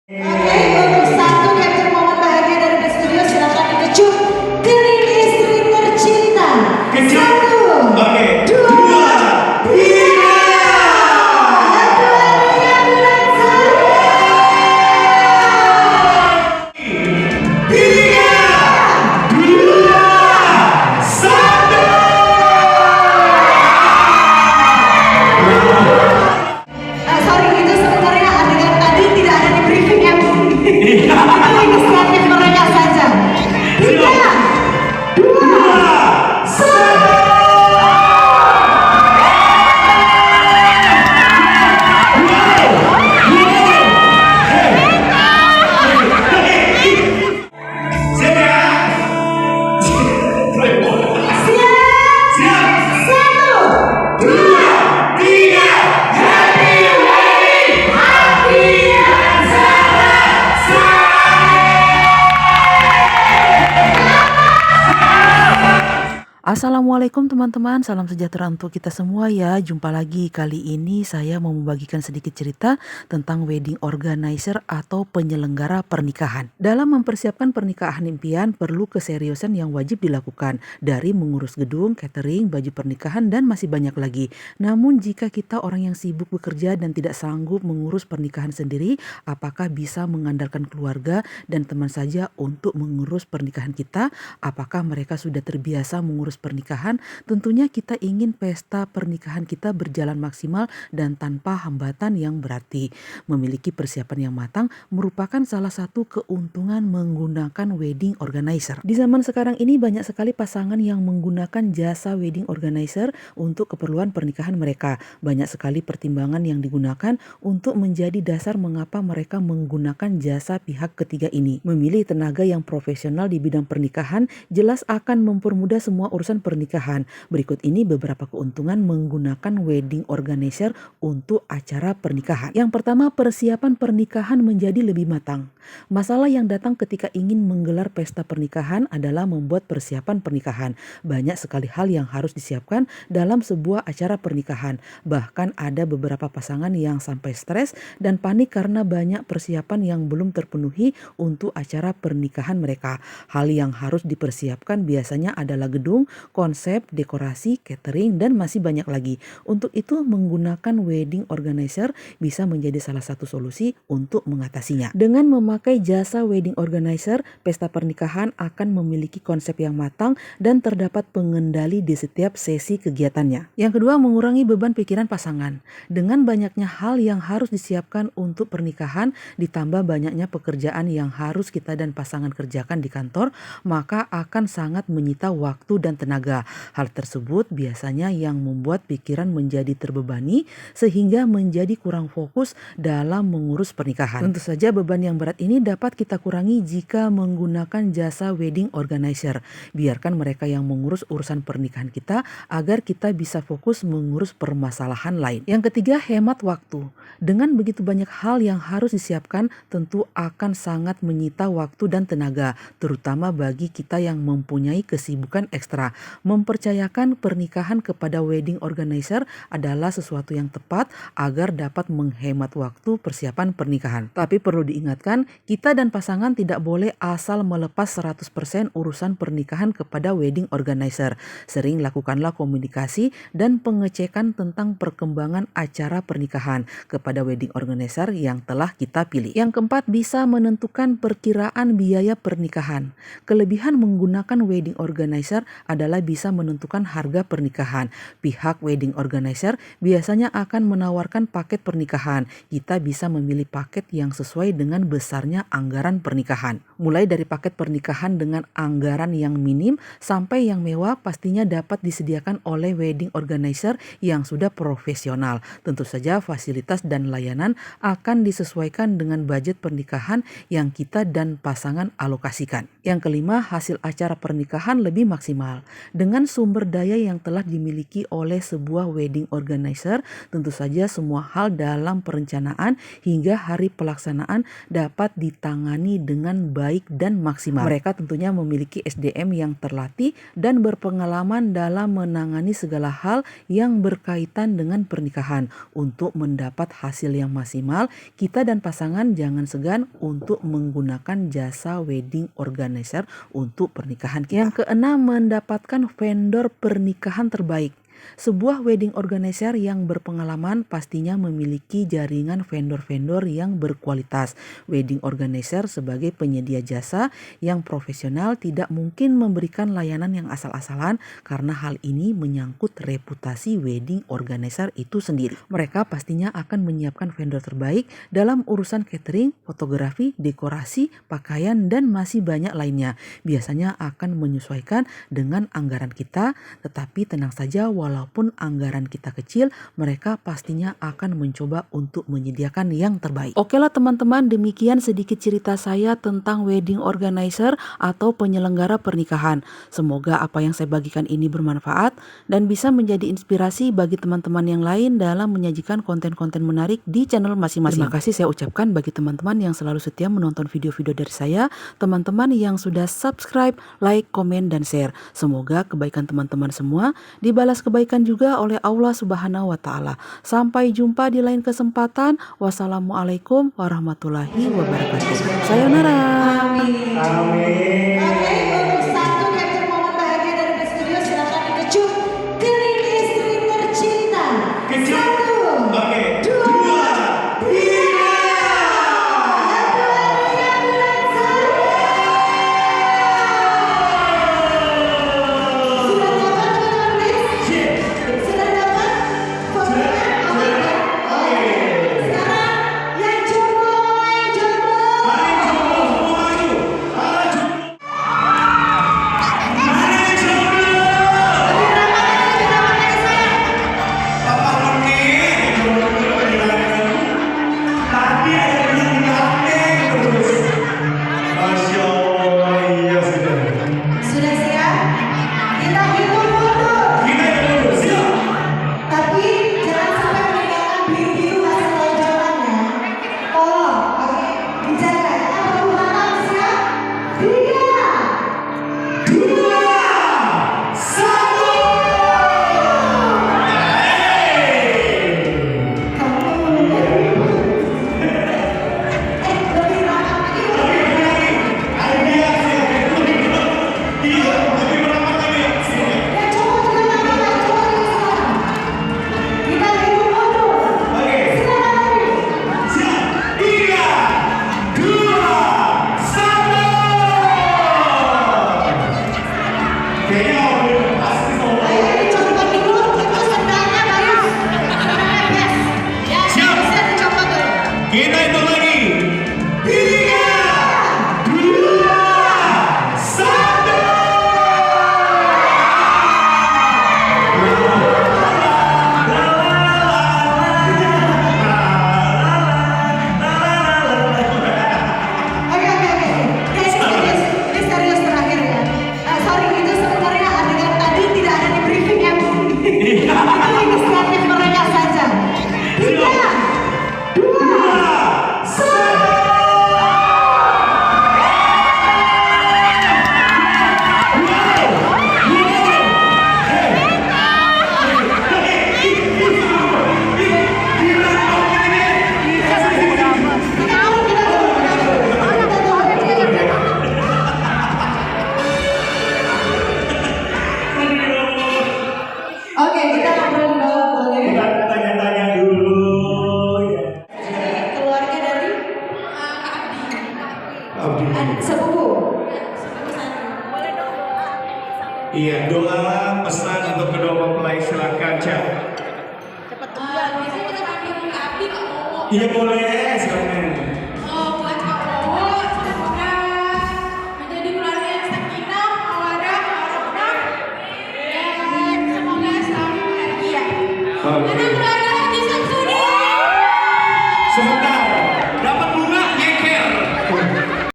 Oke, untuk satu capture momen bahagia dari The Studio, silakan dikecup kering istri tercinta. Satu, Oke, dua, tiga. Yang keluarga bulan tiga, dua, satu. sorry, itu sebenarnya adegan tadi tidak ada di briefing MC. Itu inisiatif mereka saja. Tiga, dua, satu. Siap ya? Siap. Satu, Dua, tiga. Happy wedding, Hati dan Assalamualaikum teman-teman, salam sejahtera untuk kita semua ya. Jumpa lagi, kali ini saya mau membagikan sedikit cerita tentang wedding organizer atau penyelenggara pernikahan. Dalam mempersiapkan pernikahan impian perlu keseriusan yang wajib dilakukan, dari mengurus gedung, catering, baju pernikahan, dan masih banyak lagi. Namun jika kita orang yang sibuk bekerja dan tidak sanggup mengurus pernikahan sendiri, apakah bisa mengandalkan keluarga dan teman saja untuk mengurus pernikahan kita? Apakah mereka sudah terbiasa mengurus pernikahan? Tentunya kita ingin pesta pernikahan kita berjalan maksimal dan tanpa hambatan yang berarti. Memiliki persiapan yang matang merupakan salah satu keuntungan menggunakan wedding organizer. Di zaman sekarang ini banyak sekali pasangan yang menggunakan jasa wedding organizer untuk keperluan pernikahan mereka. Banyak sekali pertimbangan yang digunakan untuk menjadi dasar mengapa mereka menggunakan jasa pihak ketiga ini. Memilih tenaga yang profesional di bidang pernikahan jelas akan mempermudah semua urusan pernikahan. Berikut ini beberapa keuntungan menggunakan wedding organizer untuk acara pernikahan. Yang pertama, persiapan pernikahan menjadi lebih matang. Masalah yang datang ketika ingin menggelar pesta pernikahan adalah membuat persiapan pernikahan. Banyak sekali hal yang harus disiapkan dalam sebuah acara pernikahan. Bahkan ada beberapa pasangan yang sampai stres dan panik karena banyak persiapan yang belum terpenuhi untuk acara pernikahan mereka. Hal yang harus dipersiapkan biasanya adalah gedung, konsep, dekorasi, catering, dan masih banyak lagi. Untuk itu menggunakan wedding organizer bisa menjadi salah satu solusi untuk mengatasinya. Dengan memakai jasa wedding organizer, pesta pernikahan akan memiliki konsep yang matang dan terdapat pengendali di setiap sesi kegiatannya. Yang kedua, mengurangi beban pikiran pasangan. Dengan banyaknya hal yang harus disiapkan untuk pernikahan, ditambah banyaknya pekerjaan yang harus kita dan pasangan kerjakan di kantor, maka akan sangat menyita waktu dan tenaga. Hal tersebut biasanya yang membuat pikiran menjadi terbebani sehingga menjadi kurang fokus dalam mengurus pernikahan. Tentu saja beban yang berat ini dapat kita kurangi jika menggunakan jasa wedding organizer. Biarkan mereka yang mengurus urusan pernikahan kita agar kita bisa fokus mengurus permasalahan lain. Yang ketiga, hemat waktu. Dengan begitu banyak hal yang harus disiapkan, tentu akan sangat menyita waktu dan tenaga, terutama bagi kita yang mempunyai kesibukan ekstra. Mempercayakan pernikahan kepada wedding organizer adalah sesuatu yang tepat agar dapat menghemat waktu persiapan pernikahan. Tapi perlu diingatkan, kita dan pasangan tidak boleh asal melepas 100% urusan pernikahan kepada wedding organizer. Sering lakukanlah komunikasi dan pengecekan tentang perkembangan acara pernikahan kepada wedding organizer yang telah kita pilih. Yang keempat, bisa menentukan perkiraan biaya pernikahan. Kelebihan menggunakan wedding organizer adalah bisa menentukan harga pernikahan. Pihak wedding organizer biasanya akan menawarkan paket pernikahan. Kita bisa memilih paket yang sesuai dengan besarnya anggaran pernikahan. Mulai dari paket pernikahan dengan anggaran yang minim sampai yang mewah pastinya dapat disediakan oleh wedding organizer yang sudah profesional. Tentu saja fasilitas dan layanan akan disesuaikan dengan budget pernikahan yang kita dan pasangan alokasikan. Yang kelima, hasil acara pernikahan lebih maksimal. Dengan sumber daya yang telah dimiliki oleh sebuah wedding organizer, tentu saja semua hal dalam perencanaan hingga hari pelaksanaan dapat ditangani dengan baik dan maksimal. Mereka tentunya memiliki SDM yang terlatih dan berpengalaman dalam menangani segala hal yang berkaitan dengan pernikahan. Untuk mendapat hasil yang maksimal, kita dan pasangan jangan segan untuk menggunakan jasa wedding organizer untuk pernikahan kita. Yang keenam, mendapatkan vendor pernikahan terbaik. Sebuah wedding organizer yang berpengalaman pastinya memiliki jaringan vendor-vendor yang berkualitas. Wedding organizer sebagai penyedia jasa yang profesional tidak mungkin memberikan layanan yang asal-asalan karena hal ini menyangkut reputasi wedding organizer itu sendiri. Mereka pastinya akan menyiapkan vendor terbaik dalam urusan catering, fotografi, dekorasi, pakaian, dan masih banyak lainnya. Biasanya akan menyesuaikan dengan anggaran kita, tetapi tenang saja, walaupun anggaran kita kecil, mereka pastinya akan mencoba untuk menyediakan yang terbaik. Oke lah teman-teman, demikian sedikit cerita saya tentang wedding organizer atau penyelenggara pernikahan. Semoga apa yang saya bagikan ini bermanfaat dan bisa menjadi inspirasi bagi teman-teman yang lain dalam menyajikan konten-konten menarik di channel masing-masing. Terima kasih saya ucapkan bagi teman-teman yang selalu setia menonton video-video dari saya, teman-teman yang sudah subscribe, like, komen, dan share. Semoga kebaikan teman-teman semua dibalas kebaikan juga oleh Allah Subhanahu wa Ta'ala. Sampai jumpa di lain kesempatan. Wassalamualaikum warahmatullahi wabarakatuh. Sayonara. Amin. Amin. Oke, untuk satu capture momen bahagia dari Best Studio, silakan dikecup kening istri tercinta. Kecup. Satu, Oke. dua, tiga. Sudah dapat teman-teman Best? Sudah dapat? Fotonya aman? Oke. Sekarang yang jomblo, yang jomblo. Mana yang jomblo? Semua maju. Mana yang jomblo? Lebih ramah lagi saya. Papa menit. Tadi ada bilang dilatih terus. Masya Allah, iya sudah. Sudah siap? Kita hitung mundur. Kita yang dulu, siap. Tapi jangan sampai meninggalkan biru-biru hasil lonjolannya. Tolong, oke? Dijaga. Kita berhubungan siap? 3, 2, 1. lebih ramah lagi. Ya, coba juga ramah, coba juga sekarang. Kita hitung mundur. Silakan lagi. Ayo dicoba dulu, itu sendalnya bagus. Sendalnya best. Ya, Siap. bisa dicoba dulu. Kita hitung lagi. 3, 2, 1. Oke. Ini serius terakhir ya. Sorry, itu sebenarnya adegan tadi tidak ada di briefing MC. Itu inisiatif mereka saja. 3, 2, 1. Oke, kita ngobrol di bawah boleh. Kita tanya-tanya dulu ya. Keluarga dari Abdi. sepupu. Iya, doa pesan untuk kedua mempelai silakan Cak. Biasanya kita panggil Kak Abdi, Kak Bowo. Iya boleh, silakan. Buat Kak Bowo, semoga menjadi keluarga yang sakinah, mawaddah, warahmah, dan semoga selalu bahagia. Oke. Karena keluarga